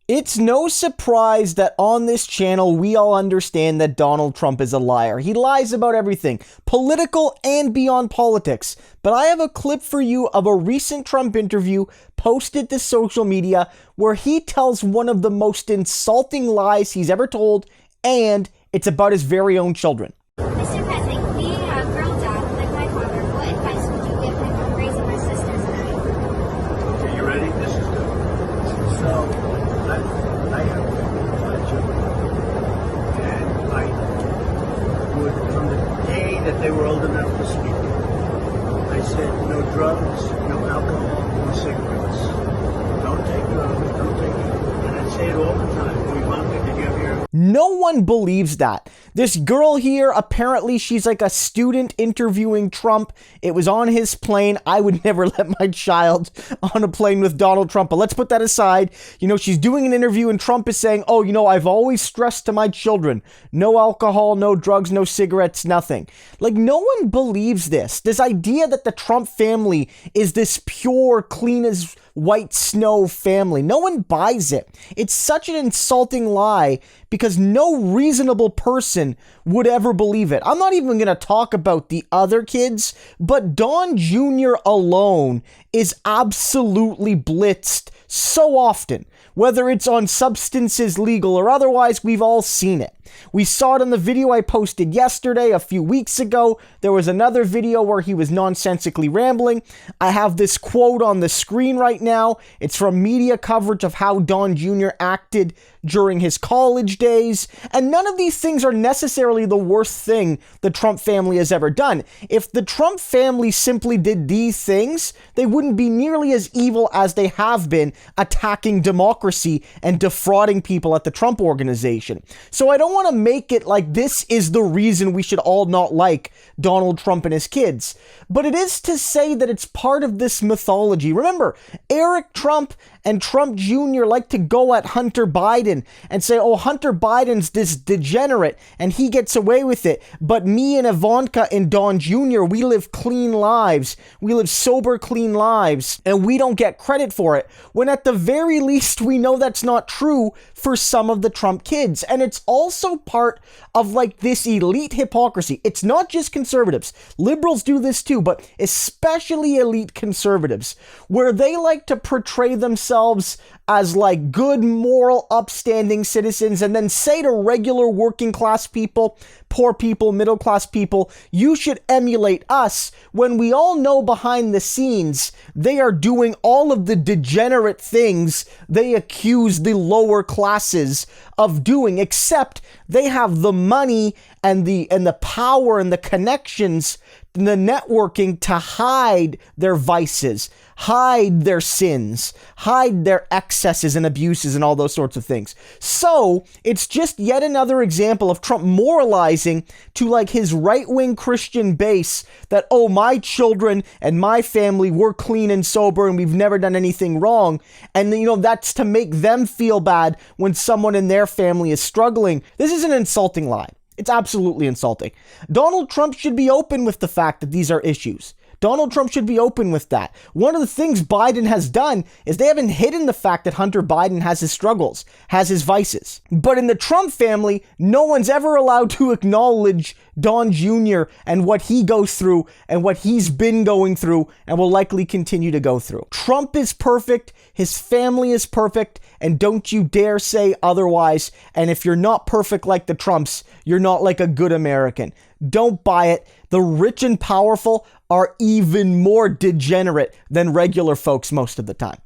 It's no surprise that on this channel, we all understand that Donald Trump is a liar. He lies about everything, political and beyond politics. But I have a clip for you of a recent Trump interview posted to social media where he tells one of the most insulting lies he's ever told, and it's about his very own children. Mr. President, we have grown up like my father. What advice would you give him on raising my sisters and I? Are you ready? This is good. So, I have children, and I would, from the day that they were old enough to speak, I said no drugs, no alcohol, no cigarettes. Don't take drugs, don't take it. And I say it all the time. Ivanka, did you ever hear? No one believes that. This girl here, apparently she's like a student interviewing Trump. It was on his plane. I would never let my child on a plane with Donald Trump, but let's put that aside. She's doing an interview and Trump is saying, I've always stressed to my children, no alcohol, no drugs, no cigarettes, nothing. Like, no one believes this. This idea that the Trump family is this pure, clean as white snow family. No one buys it. It's such an insulting lie because no reasonable person would ever believe it. I'm not even going to talk about the other kids, but Don Jr. alone is absolutely blitzed so often. Whether it's on substances, legal or otherwise, we've all seen it. We saw it in the video I posted yesterday, a few weeks ago. There was another video where he was nonsensically rambling. I have this quote on the screen right now. It's from media coverage of how Don Jr. acted during his college days. And none of these things are necessarily the worst thing the Trump family has ever done. If the Trump family simply did these things, they wouldn't be nearly as evil as they have been attacking democracy and defrauding people at the Trump Organization. So I don't want to make it like this is the reason we should all not like Donald Trump and his kids. But it is to say that it's part of this mythology. Remember, Eric Trump and Trump Jr. like to go at Hunter Biden and say, Hunter Biden's this degenerate and he gets away with it. But me and Ivanka and Don Jr., we live clean lives. We live sober, clean lives, and we don't get credit for it. When at the very least, we know that's not true for some of the Trump kids. And it's also part of like this elite hypocrisy. It's not just conservatives. Liberals do this too, but especially elite conservatives, where they like to portray themselves as like good, moral, upstanding citizens and then say to regular working class people, poor people, middle class people, you should emulate us, when we all know behind the scenes they are doing all of the degenerate things they accuse the lower classes of doing, except they have the money and the power and the connections, the networking to hide their vices, hide their sins, hide their excesses and abuses and all those sorts of things. So it's just yet another example of Trump moralizing to like his right-wing Christian base that, my children and my family, we're clean and sober and we've never done anything wrong. And that's to make them feel bad when someone in their family is struggling. This is an insulting lie. It's absolutely insulting. Donald Trump should be open with the fact that these are issues. Donald Trump should be open with that. One of the things Biden has done is they haven't hidden the fact that Hunter Biden has his struggles, has his vices. But in the Trump family, no one's ever allowed to acknowledge Don Jr. and what he goes through and what he's been going through and will likely continue to go through. Trump is perfect. His family is perfect. And don't you dare say otherwise. And if you're not perfect like the Trumps, you're not like a good American. Don't buy it. The rich and powerful are even more degenerate than regular folks most of the time.